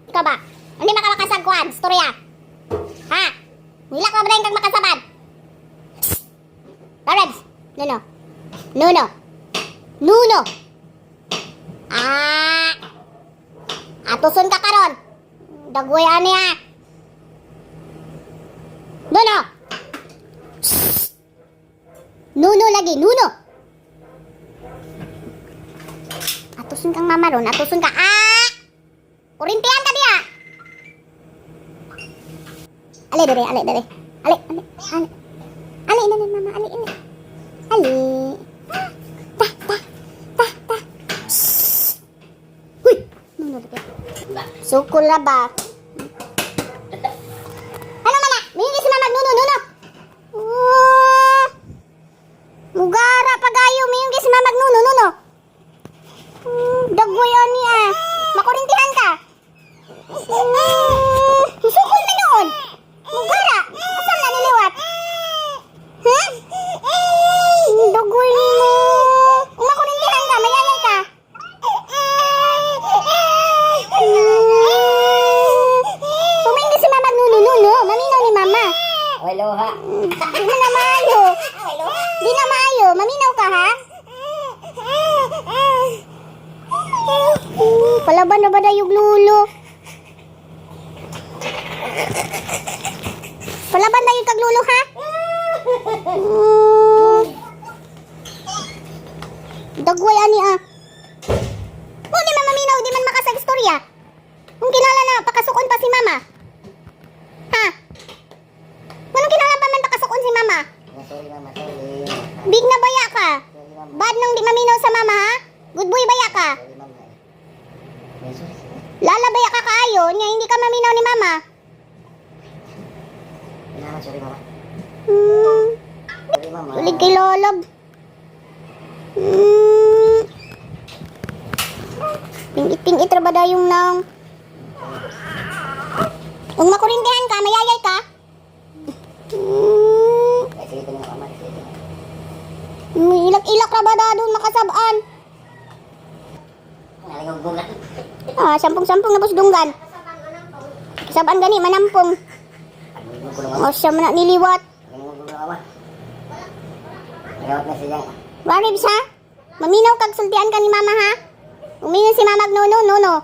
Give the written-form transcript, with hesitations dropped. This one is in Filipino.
Ikaw ba? Hindi makalakasag kuhan, storya. Ha? Nila ka ba rin kang makasabad? Lawrence, Nuno. Nuno. Nuno. Atuson ka karon. Dagoy ani ha. Nuno. Nuno lagi, Nuno. Atuson kang mama ron, atuson ka. Kurintihan ka diya. Ali dere, ali dere. Ali, ali, ali. Ali na mama, ali ini. Ali. Ta, ta, ta, ta. Huy, Nuno lagi. Sukul na ba? Ano mana? Mingi si mama Nuno, Nuno. Mugara pagayo mingi si mama Nuno, Nuno. Dagoy ani makurintihan ka. Sukol na noon. Mugara, asam na niliwat? Ha? Dagoy mo. Makurintihan ka, mayayay ka. Pumingi si mama Nuno, Nuno. Maminaw ni mama. Hello ha. Di na maayo. Di na maayo. Maminaw ka ha? Palaban na ba na yung lulo? Palaban na yung kaglulo ha? Dagway ani Kung di man maminaw, di man makasag istorya. Kung kinala na, pakasukon pa si mama. Ha? Anong kinala pa man pakasukon si mama? Sorry mama, sorry. Big na baya ka. Bad nang di maminaw sa mama ha? Good boy baya ka. Sorry mama. Sorry. Lalabaya ka kaayo, niya hindi ka maminaw ni mama. Sorry mama. Sorry mama. Ulig kay lolob. Pingit-pingit ra ba dayong nang. Kung makurintihan ka, mayayay ka. Sige ko na mama. Ilak-ilak ra ba da doon makasabaan? Nalingog-gugat. Sampung-sampung na pusdunggan. Kasabaan gani, manampong. O siya man na niliwat. Nalingog-gugat mama. Nalingog na siya. Waribs ha? Maminaw kag sultian ka ni mama ha? Umingon si mama Nuno, Nuno.